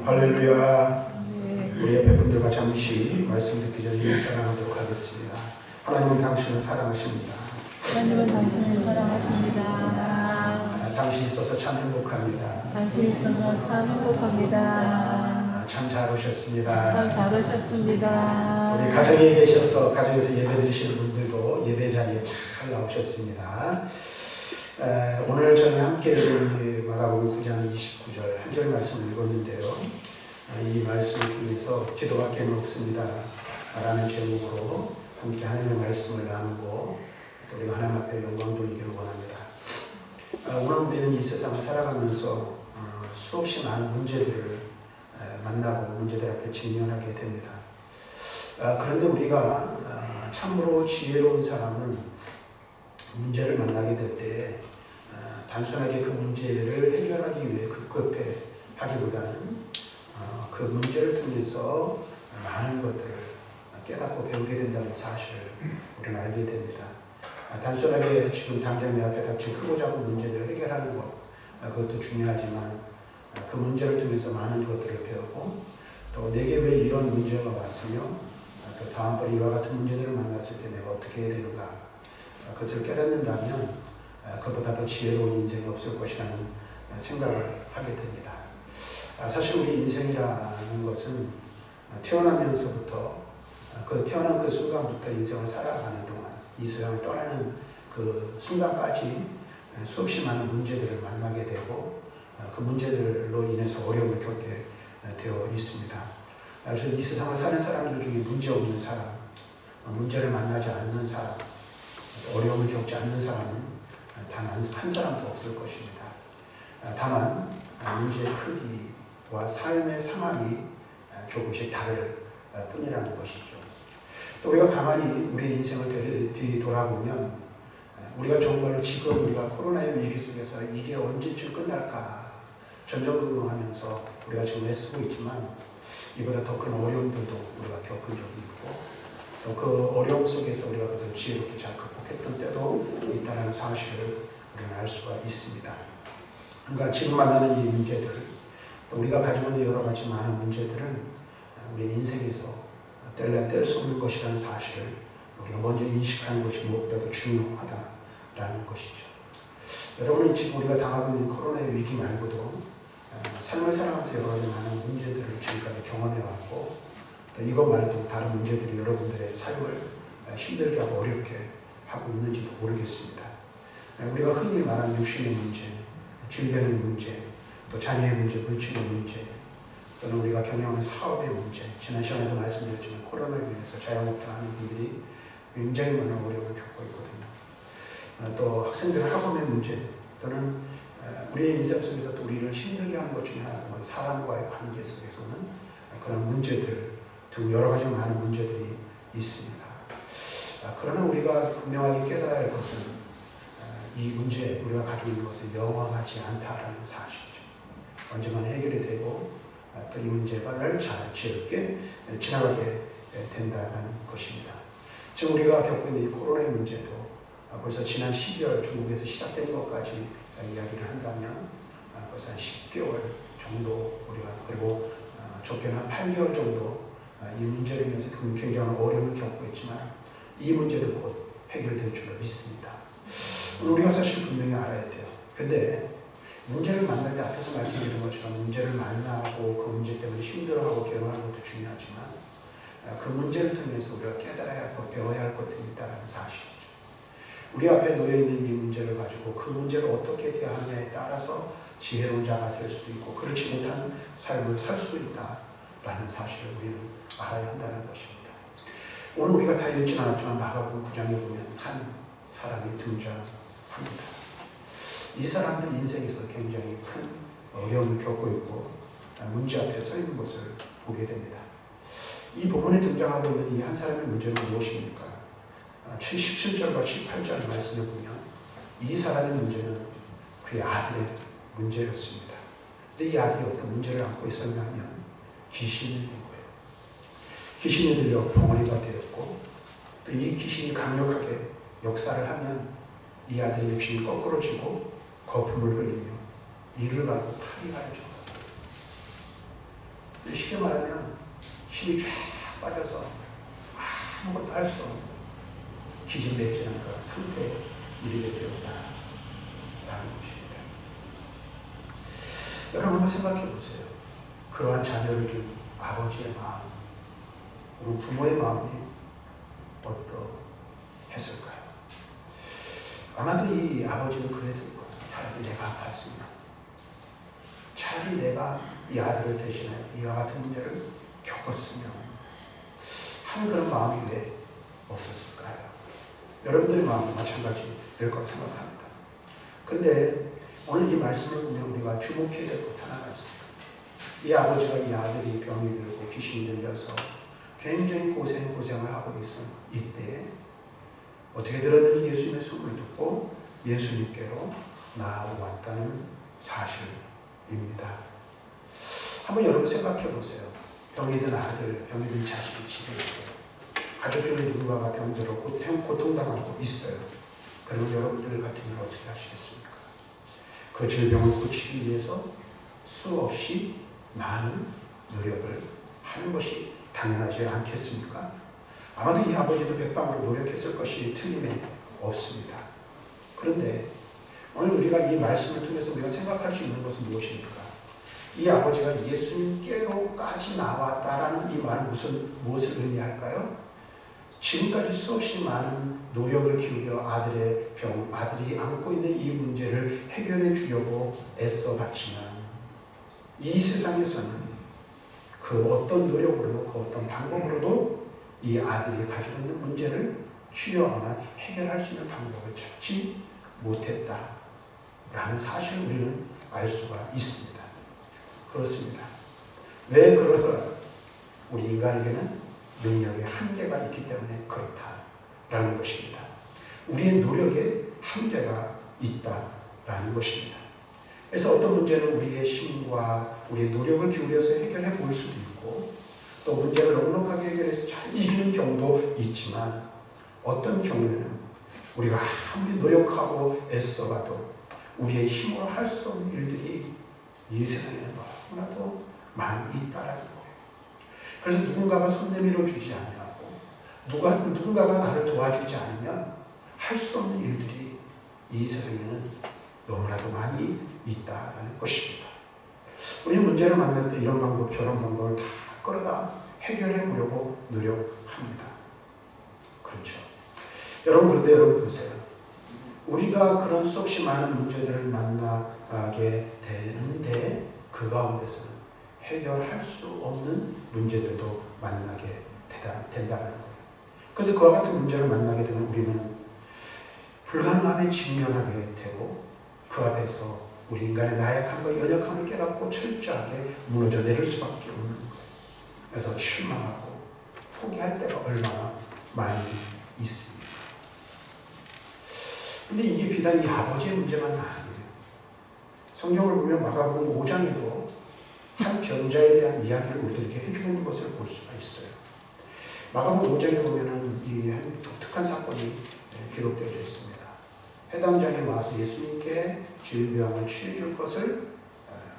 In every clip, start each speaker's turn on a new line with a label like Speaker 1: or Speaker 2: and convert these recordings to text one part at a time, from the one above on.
Speaker 1: 할렐루야. 우리 옆에 분들과 잠시 말씀 듣기 전에 사랑하도록 하겠습니다. 하나님은 당신을 사랑하십니다.
Speaker 2: 하나님은 당신을 사랑하십니다.
Speaker 1: 당신이 있어서 참 행복합니다.
Speaker 2: 당신이 있어서 참 행복합니다.
Speaker 1: 참 잘 오셨습니다.
Speaker 2: 참 잘 오셨습니다.
Speaker 1: 우리 가정에 계셔서 가정에서 예배 드리시는 분들도 예배 자리에 잘 나오셨습니다. 오늘 저는 함께 마가복음 9장 29절 한 절 말씀을 읽었는데요. 이 말씀을 통해서 기도밖에 없습니다 라는 제목으로 함께 하나님의 말씀을 나누고 또 우리가 하나님 앞에 영광 돌리기를 원합니다. 오늘 우리는 이 세상을 살아가면서 수없이 많은 문제들을 만나고 문제들 앞에 직면하게 됩니다. 그런데 우리가 참으로 지혜로운 사람은 문제를 만나게 될 때 단순하게 그 문제를 해결하기 위해 급급해 하기보다는 그 문제를 통해서 많은 것들을 깨닫고 배우게 된다는 사실을 우리는 알게 됩니다. 단순하게 지금 당장 내 앞에 닥친 크고 작은 문제들을 해결하는 것, 그것도 중요하지만 그 문제를 통해서 많은 것들을 배우고 또 내게 왜 이런 문제가 왔으며 또 다음번에 이와 같은 문제들을 만났을 때 내가 어떻게 해야 되는가, 그것을 깨닫는다면 그보다 더 지혜로운 인생이 없을 것이라는 생각을 하게 됩니다. 사실 우리 인생이라는 것은 태어나면서부터 태어난 그 순간부터 인생을 살아가는 동안 이 세상을 떠나는 그 순간까지 수없이 많은 문제들을 만나게 되고 그 문제들로 인해서 어려움을 겪게 되어 있습니다. 그래서 이 세상을 사는 사람들 중에 문제 없는 사람, 문제를 만나지 않는 사람, 어려움을 겪지 않는 사람은 단 한 사람도 없을 것입니다. 다만 문제의 크기와 삶의 상황이 조금씩 다를 뿐이라는 것이죠. 또 우리가 가만히 우리의 인생을 뒤돌아보면 우리가 정말 지금 우리가 코로나의 위기 속에서 이게 언제쯤 끝날까 전전긍긍하면서 우리가 지금 애쓰고 있지만 이보다 더 큰 어려움들도 우리가 겪은 적이 있고 또 그 어려움 속에서 우리가 그것을 지혜롭게 잘 극복했던 때도 있다는 사실을 우리는 알 수가 있습니다. 그러니까 지금 만나는 이 문제들, 또 우리가 가지고 있는 여러 가지 많은 문제들은 우리 인생에서 뗄래야 뗄 수 없는 것이라는 사실을 우리가 먼저 인식하는 것이 무엇보다도 중요하다라는 것이죠. 여러분은 지금 우리가 당하고 있는 코로나의 위기 말고도 삶을 살아가면서 여러 가지 많은 문제들을 지금까지 경험해왔고 또 이것 말고 다른 문제들이 여러분들의 삶을 힘들게 하고 어렵게 하고 있는지도 모르겠습니다. 우리가 흔히 말하는 육신의 문제, 질병의 문제, 또 자녀의 문제, 물질의 문제, 또는 우리가 경영하는 사업의 문제, 지난 시간에도 말씀드렸지만 코로나로 인해서 자영업자 하는 분들이 굉장히 많은 어려움을 겪고 있거든요. 또 학생들의 학업의 문제, 또는 우리의 인생 속에서 또 우리를 힘들게 하는 것 중에 하나는 사람과의 관계 속에서는 그런 문제들 등 여러 가지 많은 문제들이 있습니다. 그러나 우리가 분명하게 깨달아야 할 것은 이 문제, 우리가 가지고 있는 것은 영원하지 않다라는 사실이죠. 언젠가 해결이 되고 또 이 문제를 잘 지혜롭게 지나가게 된다는 것입니다. 지금 우리가 겪고 있는 이 코로나의 문제도 벌써 지난 12월 중국에서 시작된 것까지 이야기를 한다면 벌써 한 10개월 정도 우리가, 그리고 적게는 한 8개월 정도 이 문제로 인해서 굉장한 어려움을 겪고 있지만 이 문제도 곧 해결될 줄로 믿습니다. 우리가 사실 분명히 알아야 돼요. 근데 문제를 만날 때 앞에서 말씀드린 것처럼 문제를 만나고 그 문제 때문에 힘들어하고 괴로워하는 것도 중요하지만 그 문제를 통해서 우리가 깨달아야 할 것, 배워야 할 것들이 있다는 사실이죠. 우리 앞에 놓여있는 이 문제를 가지고 그 문제를 어떻게 대하느냐에 따라서 지혜로운 자가 될 수도 있고 그렇지 못한 삶을 살 수도 있다라는 사실을 우리는 알아야 한다는 것입니다. 오늘 우리가 다 읽진 않았지만 마가복음 9장에 보면 한 사람이 등장합니다. 이 사람들 인생에서 굉장히 큰 어려움을 겪고 있고 문제 앞에 서 있는 것을 보게 됩니다. 이 부분에 등장하고 있는 이 한 사람의 문제는 무엇입니까? 17절과 18절 말씀을 보면 이 사람의 문제는 그의 아들의 문제였습니다. 근데 이 아들이 어떤 문제를 안고 있었냐 하면 귀신이 된 거예요. 귀신이 들려 벙어리가 되었고 또 이 귀신이 강력하게 역사를 하면 이 아들의 육신이 거꾸로 지고 거품을 흘리며 이를 갈고 팔이 갈죠. 쉽게 말하면 힘이 쫙 빠져서 아무것도 할 수 없는 기진맥진한 그런 상태에 이르게 되었다라는 것입니다. 여러분 한번 생각해 보세요. 그러한 자녀를 준 아버지의 마음, 우리 부모의 마음이 어떠했을까요? 아마도 이 아버지는 그랬을 거예요. 차라리 내가 아팠으면, 차라리 내가 이 아들을 대신해 이와 같은 문제를 겪었으면 하는 그런 마음이 왜 없었을까요? 여러분들의 마음도 마찬가지 될 거라고 생각합니다. 그런데 오늘 이 말씀을 보면 우리가 주목해야 될 것 하나가 있습니다. 이 아버지가 이 아들이 병이 들고 귀신이 들려서 굉장히 고생을 하고 있을 이때 어떻게 들었는지 예수님의 소문을 듣고 예수님께로 나아왔다는 사실입니다. 한번 여러분 생각해 보세요. 병이 든 아들, 병이 든 자식이 집에 있어요. 가족 중에 누군가가 병들어 고통당하고 있어요. 그러면 여러분들 같으면 어떻게 하시겠습니까? 그 질병을 고치기 위해서 수없이 많은 노력을 하는 것이 당연하지 않겠습니까? 아마도 이 아버지도 백방으로 노력했을 것이 틀림이 없습니다. 그런데 오늘 우리가 이 말씀을 통해서 우리가 생각할 수 있는 것은 무엇입니까? 이 아버지가 예수님께로까지 나왔다라는 이 말은 무엇을 의미할까요? 지금까지 수없이 많은 노력을 기울여 아들이 안고 있는 이 문제를 해결해 주려고 애써봤지만 이 세상에서는 그 어떤 노력으로도 그 어떤 방법으로도 이 아들이 가지고 있는 문제를 치료하거나 해결할 수 있는 방법을 찾지 못했다라는 사실을 우리는 알 수가 있습니다. 그렇습니다. 왜 그러더라? 우리 인간에게는 능력의 한계가 있기 때문에 그렇다라는 것입니다. 우리의 노력에 한계가 있다라는 것입니다. 그래서 어떤 문제는 우리의 힘과 우리의 노력을 기울여서 해결해 볼 수도 있고 또 문제를 넉넉하게 해결해서 잘 이기는 경우도 있지만 어떤 경우에는 우리가 아무리 노력하고 애써봐도 우리의 힘으로 할 수 없는 일들이 이 세상에 너무나도 많이 있다라는 거예요. 그래서 누군가가 손 내밀어 주지 않냐고 누군가가 나를 도와주지 않으면 할 수 없는 일들이 이 세상에는 너무나도 많이 있다라는 것입니다. 우리 문제를 만날 때 이런 방법 저런 방법을 다 끌어다 해결해 보려고 노력합니다. 그렇죠. 그런데 여러분 보세요. 우리가 그런 수없이 많은 문제들을 만나게 되는데 그 가운데서는 해결할 수 없는 문제들도 만나게 된다는 거예요. 그래서 그와 같은 문제를 만나게 되면 우리는 불가능함에 직면하게 되고 그 앞에서 우리 인간의 나약함과 연약함을 깨닫고 철저하게 무너져 내릴 수밖에 없는 거예요. 그래서 실망하고 포기할 때가 얼마나 많이 있습니다. 근데 이게 비단 이 아버지의 문제만 아니에요. 성경을 보면 마가복음 5장에도 한 병자에 대한 이야기를 우리들에게 해주는 것을 볼 수가 있어요. 마가복음 5장에 보면은 이 한 독특한 사건이 기록되어 있습니다. 해당장에 와서 예수님께 질병을 치료줄 것을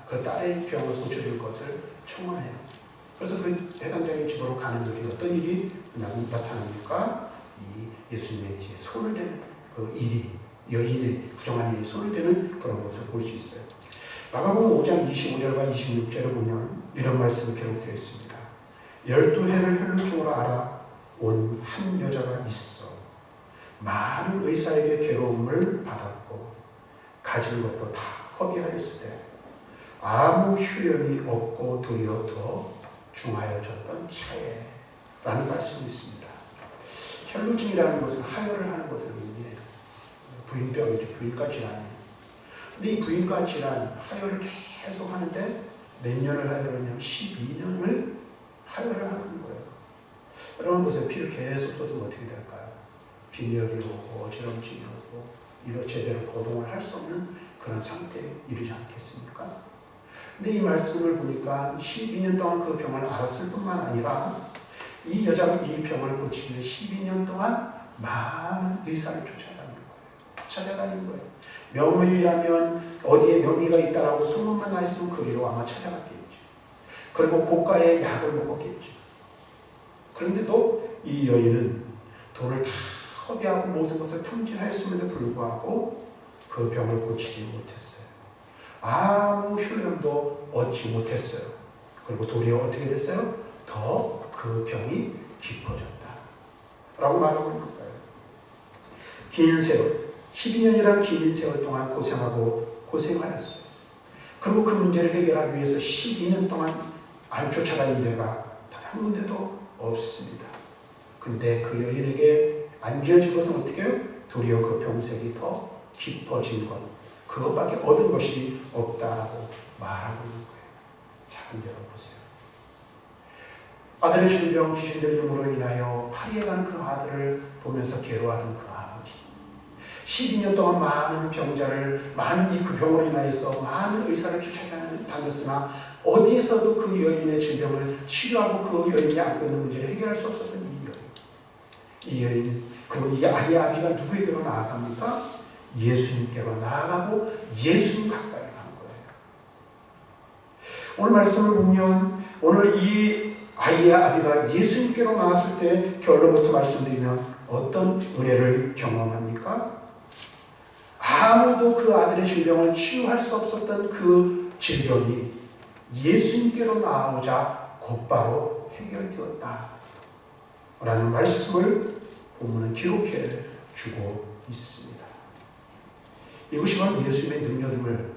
Speaker 1: 그 딸의 병을 고쳐줄 것을 청원해요. 그래서 그 해당장의 집으로 가는 도중에 어떤 일이 나타납니까? 이 예수님의 뒤에 손을 대는 그 일이 여인의 부정한 일이 손을 대는 그런 것을 볼 수 있어요. 마가복음 5장 25절과 26절을 보면 이런 말씀이 기록되어 있습니다. 12해를 혈루증으로 알아온 한 여자가 있어 많은 의사에게 괴로움을 받았고 가진 것도 다 허비하였으되 아무 휴령이 없고 도리어 더 중하여졌던 차에 라는 말씀이 있습니다. 혈루증이라는 것은 하혈을 하는 것을 의미해요. 부인병이죠. 부인과 질환이에요. 근데 이 부인과 질환, 하혈을 계속 하는데 몇 년을 하혈을 하냐면 12년을 하혈을 하는 거예요. 여러분 보세요. 피를 계속 쏟으면 어떻게 될까요? 빈혈이 오고 어지럼증이 오고 이런 제대로 거동을 할 수 없는 그런 상태에 이르지 않겠습니까? 근데 이 말씀을 보니까 12년 동안 그 병을 앓았을 뿐만 아니라 이 여자가 이 병을 고치기 위해 12년 동안 많은 의사를 찾아다닌 거예요. 명의라면 어디에 명의가 있다라고 소문만 나 있으면 거기로 아마 찾아갔겠죠. 그리고 고가의 약을 먹었겠죠. 그런데도 이 여인은 돈을 다 허비하고 모든 것을 탕진하였음에도 불구하고 그 병을 고치지 못했어요. 아무 효력도 얻지 못했어요. 그리고 도리어 어떻게 됐어요? 더 그 병이 깊어졌다 라고 말하고 있는 거예요. 긴 세월, 12년이란 긴 세월 동안 고생하였어요. 그리고 그 문제를 해결하기 위해서 12년 동안 안 쫓아다닌 데가 단 한 군데도 없습니다. 근데 그 여인에게 안겨진 것은 어떻게 해요? 도리어 그 병색이 더 깊어진 것, 그것밖에 얻은 것이 없다고 말하고 있는 거예요. 자, 근데 보세요. 아들의 질병 주신들 이름으로 인하여 파리에 간 그 아들을 보면서 괴로워하던 그 아버지, 12년 동안 많은 병자를, 많은 그 병으로 인하여서 많은 의사를 쫓아다녔으나 어디에서도 그 여인의 질병을 치료하고 그 여인이 안고 있는 문제를 해결할 수 없었던 이 여인, 그리고 이 아이의 아비가 누구에게로 나아갑니까? 예수님께로 나아가고 예수님 가까이 간 거예요. 오늘 말씀을 보면 오늘 이 아이의 아비가 예수님께로 나왔을 때 결론부터 말씀드리면 어떤 은혜를 경험합니까? 아무도 그 아들의 질병을 치유할 수 없었던 그 질병이 예수님께로 나오자 곧바로 해결되었다 라는 말씀을 본문은 기록해 주고 있습니다. 이것이 바로 예수님의 능력임을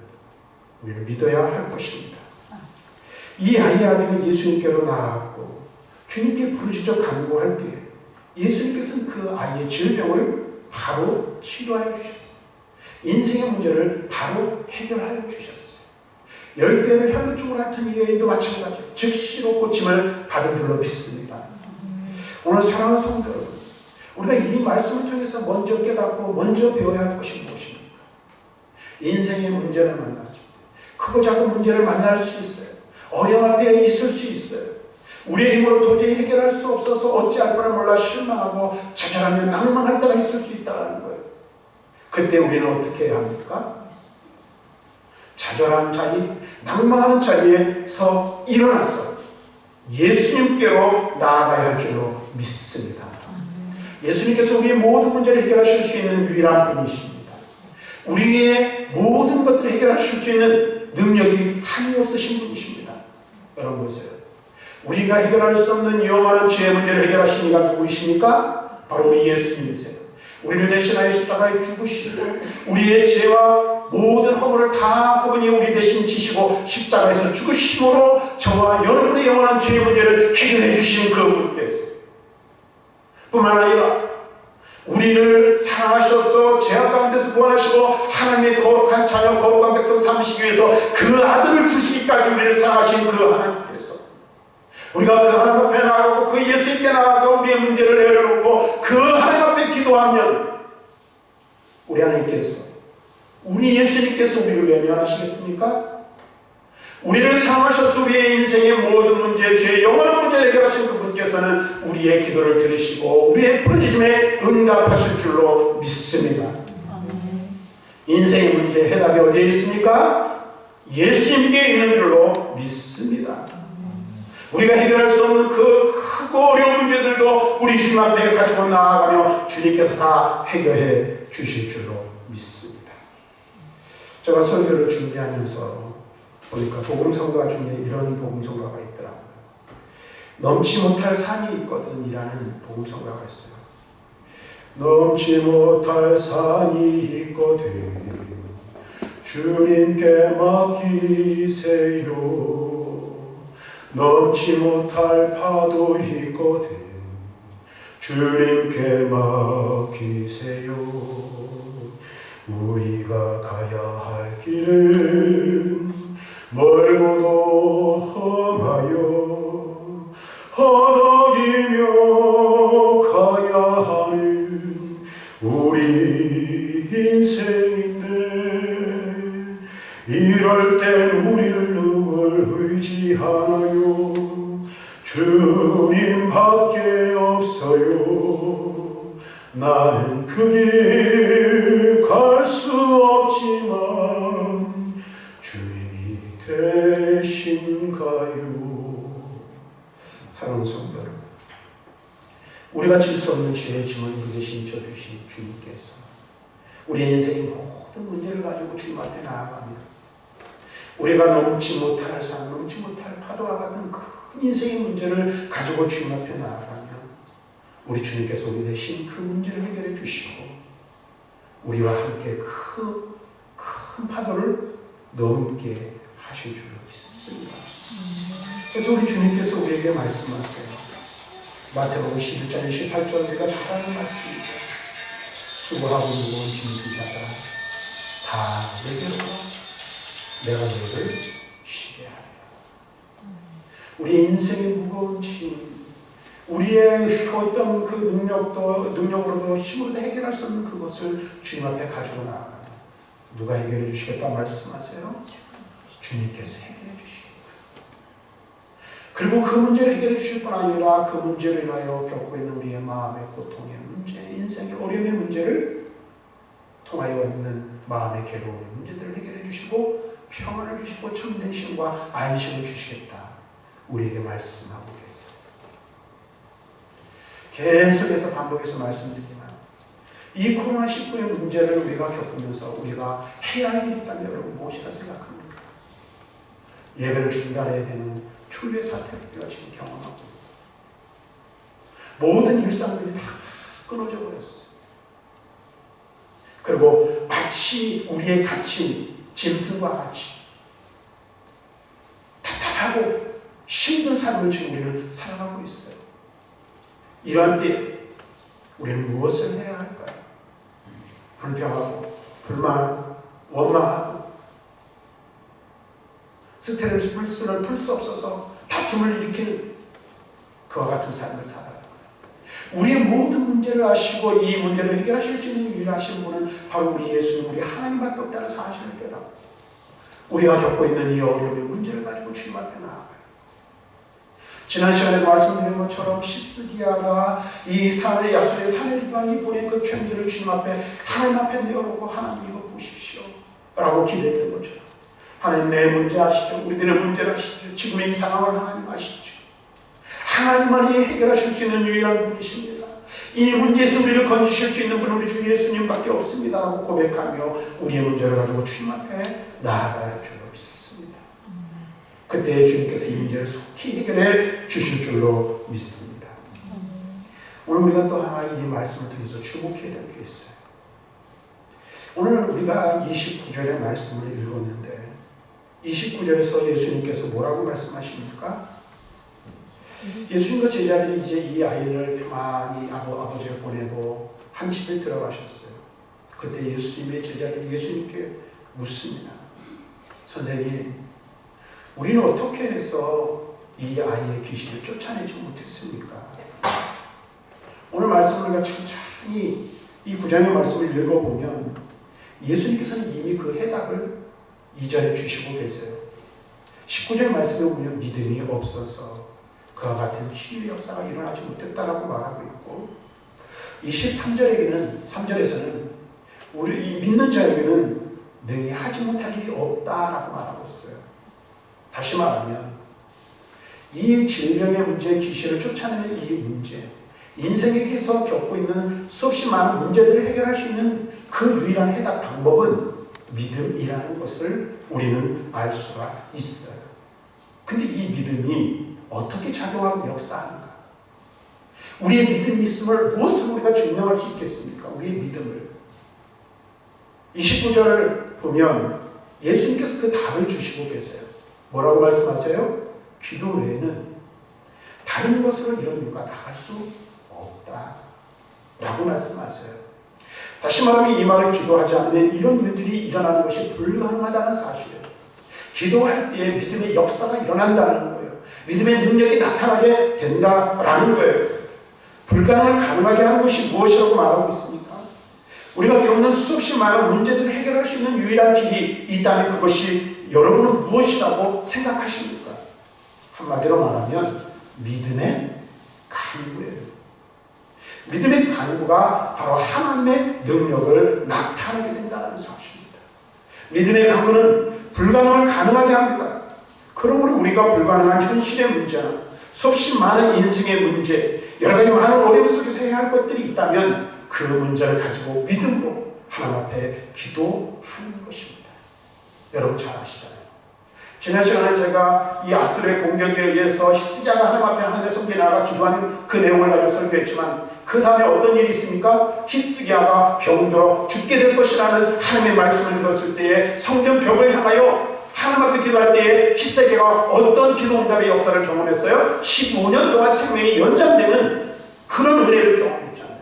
Speaker 1: 우리는 믿어야 할 것입니다. 이 아이의 아비가 예수님께로 나아갔고 주님께 부르짖어 간구할 때 예수님께서는 그 아이의 질병을 바로 치료하여 주셨어요. 인생의 문제를 바로 해결하여 주셨어요. 10배를 혈루증으로 앓던 이 여인도 마찬가지로 즉시로 고침을 받은 줄로 믿습니다. 오늘 사랑하는 성도 여러분, 우리가 이 말씀을 통해서 먼저 깨닫고 먼저 배워야 할 것이 무엇입니까? 인생의 문제를 만났을 때 크고 작은 문제를 만날 수 있어요. 어려움 앞에 있을 수 있어요. 우리의 힘으로 도저히 해결할 수 없어서 어찌할 바를 몰라 실망하고 좌절하며 낭망할 때가 있을 수 있다는 거예요. 그때 우리는 어떻게 해야 합니까? 좌절한 자리, 낭망하는 자리에서 일어나서 예수님께로 나아가야 할 줄로 믿습니다. 예수님께서 우리의 모든 문제를 해결하실 수 있는 유일한 분이십니다. 우리의 모든 것들을 해결하실 수 있는 능력이 한이 없으신 분이십니다. 여러분 보세요. 우리가 해결할 수 없는 영원한 죄의 문제를 해결하신 이가 누구이십니까? 바로 우리 예수님이세요. 우리를 대신하여 십자가에 죽으시고 우리의 죄와 모든 허물을 다 그분이 우리 대신 지시고 십자가에서 죽으심으로 저와 여러분의 영원한 죄의 문제를 해결해 주신 그 분께서 뿐만 아니라 우리를 사랑하셔서 죄악 가운데서 구원하시고 하나님의 거룩한 자녀 거룩한 백성 삼으시기 위해서 그 아들을 주시기까지 우리를 사랑하신 그 하나님께서 우리가 그 하나님 앞에 나아가고 그 예수님께 나아가 우리의 문제를 내려놓고 그 하나님 앞에 기도하면 우리 하나님께서 우리 예수님께서 우리를 외면하시겠습니까? 우리를 사랑하셔서 우리의 인생의 모든 문제, 죄의 영원한 문제를 해결하신 그분께서는 우리의 기도를 들으시고 우리의 부르짖음에 응답하실 줄로 믿습니다. 인생의 문제 해답이 어디에 있습니까? 예수님께 있는 줄로 믿습니다. 우리가 해결할 수 없는 그 크고 어려운 문제들도 우리 주님 앞에 가지고 나아가며 주님께서 다 해결해 주실 줄로 믿습니다. 제가 설교를 준비하면서 보니까 복음성가 중에 이런 복음성가가 있더라고요. 넘지 못할 산이 있거든 이라는 복음성가가 있어요. 넘지 못할 산이 있거든 주님께 맡기세요. 넘지 못할 파도 있거든 주님께 맡기세요. 우리가 가야 할 길은 멀고도 험하여 허덕이며 가야 하는 우리 인생인데 이럴 땐 우리를 누굴 의지하나요? 주님밖에 없어요. 나는 그 길 갈 수 없지만 주님이 되신가요? 사랑하는 성도 여러분, 우리가 질 수 없는 죄의 짐을 그 대신 져주신 주님께서 우리의 인생의 모든 문제를 가지고 주님 앞에 나아갑니다. 우리가 넘지 못할 산, 넘지 못할 파도와 같은 큰 인생의 문제를 가지고 주님 앞에 나아가면 우리 주님께서 우리 대신 그 문제를 해결해 주시고 우리와 함께 큰 파도를 넘게 하실 줄 믿습니다. 그래서 우리 주님께서 우리에게 말씀하세요. 마태복음 11장 28절 우리가 잘 아는 말씀입니다. 수고하고 무거운 짐진 자들아 다 내게로 내가 너희를 쉬게 하리라. 우리 인생의 무거운 짐, 우리의 어떤 그 능력으로도 힘으로도 해결할 수 없는 그것을 주님 앞에 가지고 나아가요. 누가 해결해 주시겠다 말씀하세요? 주님께서 해결해 주시겠다. 그리고 그 문제를 해결해 주실 뿐 아니라 그 문제를 인하여 겪고 있는 우리의 마음의 고통의 문제, 인생의 어려움의 문제를 통하여 있는 마음의 괴로움의 문제들을 해결해 주시고 평안을 주시고 참된 힘과 안식을 주시겠다. 우리에게 말씀하고 계세요. 계속해서 반복해서 말씀드리지만 이 코로나19의 문제를 우리가 겪으면서 우리가 해야 할 일이 있다면 여러분 무엇이라 생각합니까? 예배를 중단해야 되는 초유의 사태를 우리가 지금 경험하고 모든 일상들이 다 끊어져 버렸어요. 그리고 마치 우리의 갇힌 짐승과 같이 답답하고 힘든 삶을 지금 우리는 살아가고 있어요. 이러한 때 우리는 무엇을 해야 할까요? 불평하고 불만하고 원망하고 스트레스를 풀 수 없어서 다툼을 일으키는 그와 같은 삶을 살아요. 우리의 모든 문제를 아시고 이 문제를 해결하실 수 있는 유일하신 분은 바로 우리 예수님, 우리 하나님밖에 없다는 사실을 깨닫고 우리가 겪고 있는 이 어려움의 문제를 가지고 주님 앞에 나아가요. 지난 시간에 말씀드린 것처럼 시스기야가 이 산의 야술의 사내리방이 보낸 그 편지를 주님 앞에 하나님 앞에 내어놓고 하나님 이거 보십시오 라고 기도했던 것처럼 하나님 내 문제 아시죠? 우리들의 문제를 아시죠? 지금의 이 상황을 하나님 아시죠? 하나님만이 해결하실 수 있는 유일한 분이십니다. 이 문제에서 우리를 건지실 수 있는 분은 우리 주 예수님밖에 없습니다 라고 고백하며 우리의 문제를 가지고 주님 앞에 나아갈 줄로 믿습니다. 그때 주님께서 이 문제를 속히 해결해 주실 줄로 믿습니다. 오늘 우리가 또 하나 이 말씀을 통해서 주목해야 될 게 있어요. 오늘 우리가 29절의 말씀을 읽었는데 29절에서 예수님께서 뭐라고 말씀하십니까? 예수님과 제자들이 이제 이 아이를 평안히 아버지가 보내고 한 집에 들어가셨어요. 그때 예수님의 제자들이 예수님께 묻습니다. 선생님, 우리는 어떻게 해서 이 아이의 귀신을 쫓아내지 못했습니까? 오늘 말씀을 우리가 천천히 이 9장의 말씀을 읽어보면 예수님께서는 이미 그 해답을 이전에 주시고 계세요. 19절 말씀에 보면 믿음이 없어서 그와 같은 치유 역사가 일어나지 못했다라고 말하고 있고 3절에서는 우리 이 믿는 자에게는 능히 하지 못할 일이 없다라고 말하고 있어요. 다시 말하면 이 질병의 문제, 귀신을 쫓아내는 이 문제, 인생에서 겪고 있는 수없이 많은 문제들을 해결할 수 있는 그 유일한 해답 방법은 믿음이라는 것을 우리는 알 수가 있어요. 근데 이 믿음이 어떻게 작용하고 역사하는가? 우리의 믿음이 있음을 무엇으로 우리가 증명할 수 있겠습니까? 우리의 믿음을. 29절 보면 예수님께서 그 답을 주시고 계세요. 뭐라고 말씀하세요? 기도 외에는 다른 것으로 이런 일과 나갈 수 없다 라고 말씀하세요. 다시 말하면 이 말을 기도하지 않으면 이런 일들이 일어나는 것이 불가능하다는 사실이에요. 기도할 때에 믿음의 역사가 일어난다는 거예요. 믿음의 능력이 나타나게 된다라는 거예요. 불가능을 가능하게 하는 것이 무엇이라고 말하고 있습니까? 우리가 겪는 수없이 많은 문제들을 해결할 수 있는 유일한 길이 있다면 그것이 여러분은 무엇이라고 생각하십니까? 한마디로 말하면 믿음의 간구예요. 믿음의 간구가 바로 하나님의 능력을 나타내게 된다는 사실입니다. 믿음의 간구는 불가능을 가능하게 합니다. 그러므로 우리가 불가능한 현실의 문제나 수없이 많은 인생의 문제, 여러 가지 많은 어려움 속에서 해야 할 것들이 있다면 그 문제를 가지고 믿음으로 하나님 앞에 기도하는 것입니다. 여러분 잘 아시잖아요. 지난 시간에 제가 이 아수르의 공격에 의해서 히스기야가 하나님 앞에 하나님의 성전에 나가 기도하는 그 내용을 가지고 설교했지만 그 다음에 어떤 일이 있습니까? 히스기야가 병들어 죽게 될 것이라는 하나님의 말씀을 들었을 때에 성전 벽을 향하여 하나님 앞에 기도할 때에 히스기야가 어떤 기도 응답의 역사를 경험했어요? 15년 동안 생명이 연장되는 그런 은혜를 경험했잖아요.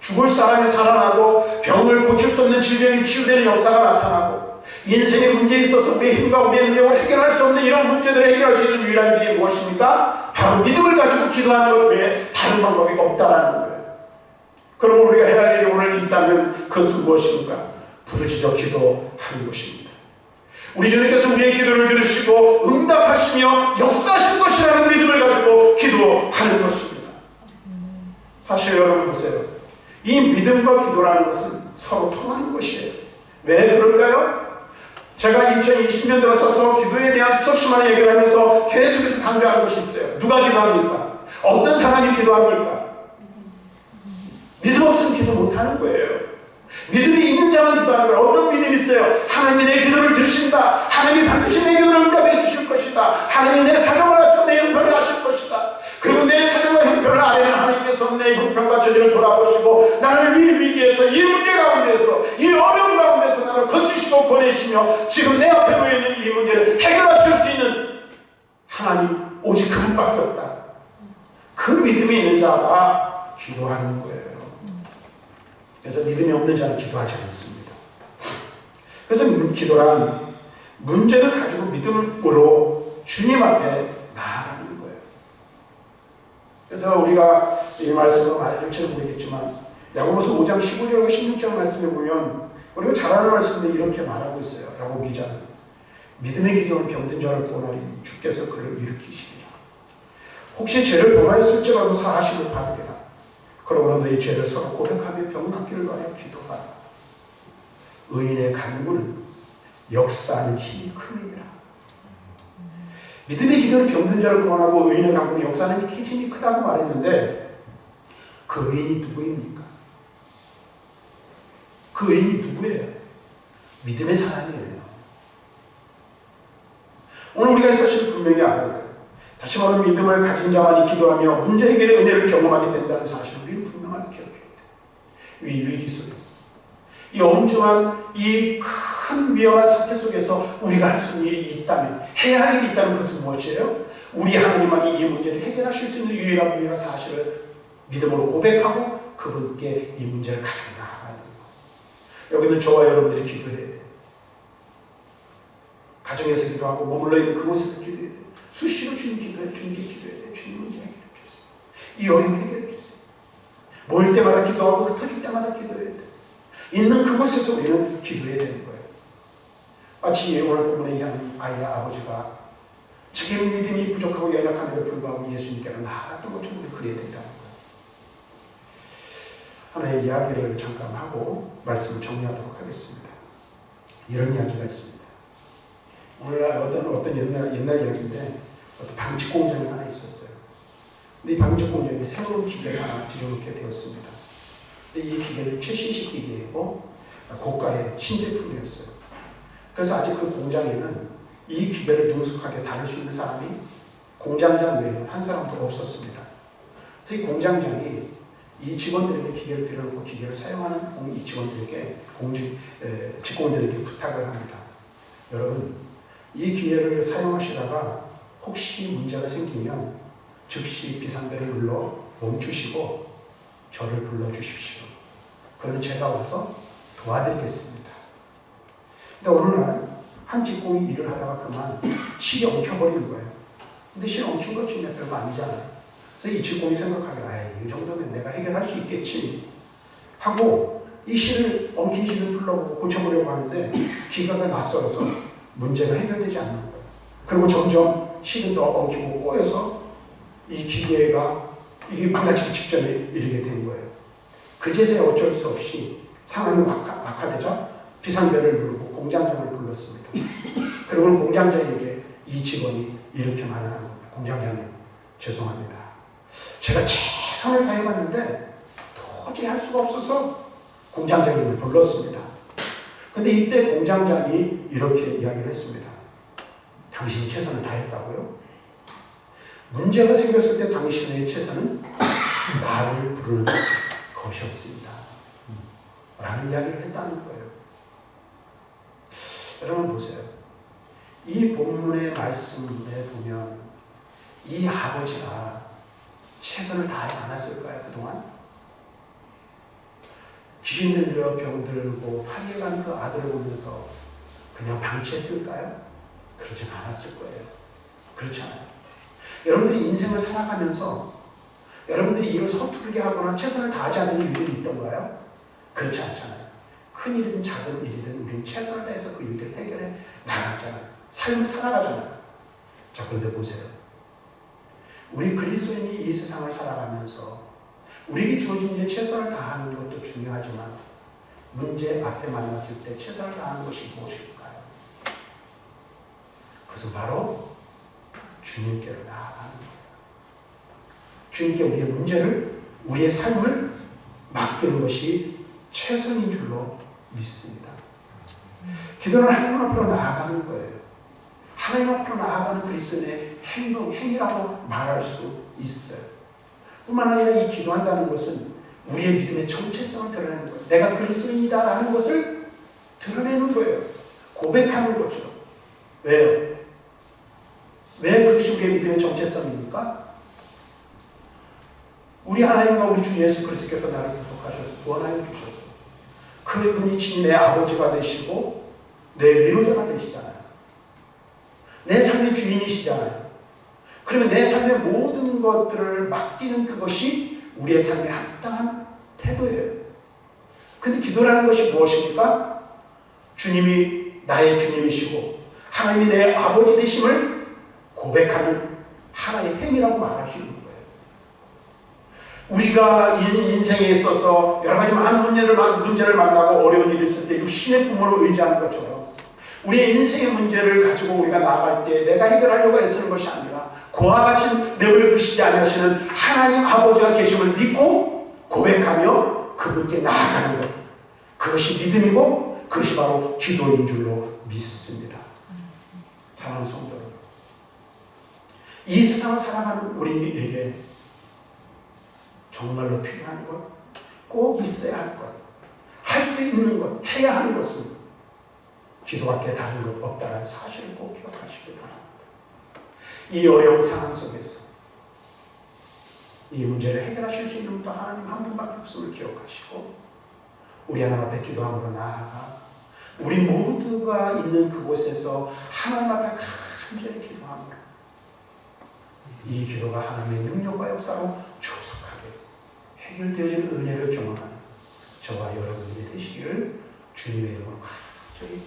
Speaker 1: 죽을 사람이 살아나고 병을 고칠 수 없는 질병이 치유되는 역사가 나타나고 인생의 문제에 있어서 우리의 힘과 우리의 능력을 해결할 수 없는 이런 문제들을 해결할 수 있는 유일한 길이 무엇입니까? 바로 믿음을 가지고 기도하는 것 외에 다른 방법이 없다라는 거예요. 그럼 우리가 해야 할 일이 오늘 있다면 그것은 무엇입니까? 부르짖어 기도하는 것입니다. 우리 주님께서 우리의 기도를 들으시고 응답하시며 역사하실 것이라는 믿음을 가지고 기도하는 것입니다. 사실 여러분 보세요. 이 믿음과 기도라는 것은 서로 통하는 것이에요. 왜 그럴까요? 제가 2020년 들어서서 기도에 대한 수없이 많은 얘기를 하면서 계속해서 강조하는 것이 있어요. 누가 기도합니까? 어떤 사람이 기도합니까? 믿음 없으면 기도 못하는 거예요. 믿음이 있는 자만 기도하는 거예요. 어떤 믿음이 있어요? 하나님이 내 기도를 들으신다. 하나님이 반드시 내 기도를 응답해 주실 것이다. 하나님이 내 사정을 하시고 내 형편을 하실 것이다. 그리고 내 사정과 형편을 알면 하나님께서 내 형편과 처지를 돌아보시고 나를 이 위기에서, 이 문제 가운데서, 이 어려움 가운데서 나를 건지시고 보내시며 지금 내 앞에 놓여 있는 이 문제를 해결하실 수 있는 하나님 오직 그분밖에 없다. 그 믿음이 있는 자가 기도하는 거예요. 그래서 믿음이 없는 자는 기도하지 않습니다. 그래서 기도란 문제를 가지고 믿음으로 주님 앞에 나아가는 거예요. 그래서 우리가 이 말씀을 말할지는 모르겠지만 야고보서 5장 15절과 16절 말씀에 보면 우리가 잘 아는 말씀인데 이렇게 말하고 있어요. 야고보 기자는 믿음의 기도는 병든 자를 구원하리 주께서 그를 일으키시리라. 혹시 죄를 범하였을지라도 사하심을 받으리라. 그러므로 너희 죄를 서로 고백하며 병 낫기를 바라여 기도하라. 의인의 간구는 역사하는 힘이 큽니다. 믿음의 기도는 병든 자를 구원하고 의인의 간구는 역사하는 힘이 크다고 말했는데 그 의인이 누구입니까? 그 의인이 누구예요? 믿음의 사람이에요. 오늘 우리가 사실 분명히 알아야 돼요. 다시 말하면 믿음을 가진 자만이 기도하며 문제 해결의 은혜를 경험하게 된다는 사실을 우리는 분명하게 기억해야 돼요. 이 위기 속에서. 이 엄중한 이 큰 위험한 사태 속에서 우리가 할 수 있는 일이 있다면, 해야 할 일이 있다면 그것은 무엇이에요? 우리 하나님만이 이 문제를 해결하실 수 있는 유일한 사실을 믿음으로 고백하고 그분께 이 문제를 가지고 나아가는 거예요. 여기는 저와 여러분들이 기도해야 돼요. 가정에서 기도하고 머물러 있는 그곳에서 기도해야 돼요. 수시로 주님 기도해, 주님께 기도해야 돼요. 주님 문제 해결해 주세요. 이 어려움 해결해 주세요. 모일 때마다 기도하고 흩어질 때마다 기도해야 돼요. 있는 그곳에서 우리는 기도해야 되는 거예요. 마치 오늘 본문에 얘기하는 아이의 아버지가 자기 믿음이 부족하고 연약함에도 불구하고 예수님께로 나아갔던 것처럼 우리 그래야 된다는 거예요. 하나의 이야기를 잠깐 하고 말씀을 정리하도록 하겠습니다. 이런 이야기가 있습니다. 오늘날 어떤 옛날 이야기인데 어떤 방직 공장이 하나 있었어요. 근데 이 방직 공장에 새로운 기계를 하나 들여놓게 되었습니다. 근데 이 기계는 최신식 기계이고 고가의 신제품이었어요. 그래서 아직 그 공장에는 이 기계를 능숙하게 다룰 수 있는 사람이 공장장 외에는 한 사람도 없었습니다. 그래서 이 공장장이 이 직원들에게 기계를 들여놓고 기계를 사용하는 이 직원들에게 직공들에게 부탁을 합니다. 여러분, 이 기계를 사용하시다가 혹시 문제가 생기면 즉시 비상벨을 눌러 멈추시고 저를 불러주십시오. 그러면 제가 와서 도와드리겠습니다. 근데 어느 날 한 직공이 일을 하다가 그만 실이 엉켜버리는 거예요. 근데 실 엉킨 것 중에 별거 아니잖아요. 그래서 이 직공이 생각하기를 이 정도면 내가 해결할 수 있겠지 하고 이 실을 엉킨 실을 불러보고 고쳐보려고 하는데 기계가 낯설어서 문제가 해결되지 않는 거예요. 그리고 점점 실은 더 엉키고 꼬여서 이 기계가 이게 망가지기 직전에 이르게 된 거예요. 그제서야 어쩔 수 없이 상황이 악화되자 비상벨을 누르고 공장장을 불렀습니다. 그리고 공장장에게 이 직원이 이렇게 말하는 겁니다. 공장장님 죄송합니다. 제가 최선을 다해봤는데 도저히 할 수가 없어서 공장장님을 불렀습니다. 근데 이때 공장장이 이렇게 이야기를 했습니다. 당신이 최선을 다했다고요? 문제가 생겼을 때 당신의 최선은 나를 부르는 것이었습니다. 라는 이야기를 했다는 거예요. 여러분 보세요. 이 본문의 말씀에 보면 이 아버지가 최선을 다하지 않았을까요? 그동안? 귀신 들려 병들고 파리에 간 그 아들을 보면서 그냥 방치했을까요? 그러진 않았을 거예요. 그렇잖아요. 여러분들이 인생을 살아가면서 여러분들이 일을 서투르게 하거나 최선을 다하지 않는 일들이 있던가요? 그렇지 않잖아요. 큰 일이든 작은 일이든 우리는 최선을 다해서 그 일들을 해결해 나가잖아요. 삶을 살아가잖아요. 자, 그런데 보세요. 우리 그리스도인이 이 세상을 살아가면서 우리에게 주어진 일에 최선을 다하는 것도 중요하지만 문제 앞에 만났을 때 최선을 다하는 것이 무엇일까요? 그것은 바로 주님께로 나아가는 거예요. 주님께 우리의 문제를, 우리의 삶을 맡기는 것이 최선인 줄로 믿습니다. 기도는 하나님 앞으로 나아가는 거예요. 하나님 앞으로 나아가는 그리스도인의 행위라고 말할 수 있어요. 뿐만 아니라 이 기도한다는 것은 우리의 믿음의 정체성을 드러내는 거예요. 내가 그리스도인이다라는 것을 드러내는 거예요. 고백하는 거죠. 왜요? 왜 그것이 우리의 믿음의 정체성입니까? 우리 하나님과 우리 주 예수 그리스도께서 나를 구속하셔서 구원하여 주셔서 그분이 친 내 아버지가 되시고 내 위로자가 되시잖아요. 내 삶의 주인이시잖아요. 그러면 내 삶의 모든 것들을 맡기는 그것이 우리의 삶에 합당한 태도예요. 근데 기도라는 것이 무엇입니까? 주님이 나의 주님이시고 하나님이 내 아버지 되심을 고백하는 하나의 행위라고 말할 수 있는 거예요. 우리가 인생에 있어서 여러 가지 많은 문제를 만나고 어려운 일이 있을 때 육신의 부모를 의지하는 것처럼 우리의 인생의 문제를 가지고 우리가 나아갈 때 내가 해결하려고 애쓰는 것이 아니라 그와 같이 내버려 두시지 않으시는 하나님 아버지가 계심을 믿고 고백하며 그분께 나아가는 것. 그것이 믿음이고 그것이 바로 기도인 줄로 믿습니다. 사랑하는 성도 여러분, 이 세상을 살아가는 우리에게 정말로 필요한 것, 꼭 있어야 할 것, 할 수 있는 것, 해야 하는 것은 기도밖에 다른 것 없다는 사실을 꼭 기억하시기 바랍니다. 이 어려운 상황 속에서 이 문제를 해결하실 수 있는 분도 하나님 한 분밖에 없음을 기억하시고 우리 하나님 앞에 기도함으로 나아가 우리 모두가 있는 그곳에서 하나님 앞에 간절히 기도합니다. 이 기도가 하나님의 능력과 역사로 조속하게 해결되어지는 은혜를 경험하는 저와 여러분이 되시기를 주님의 이름으로 간절히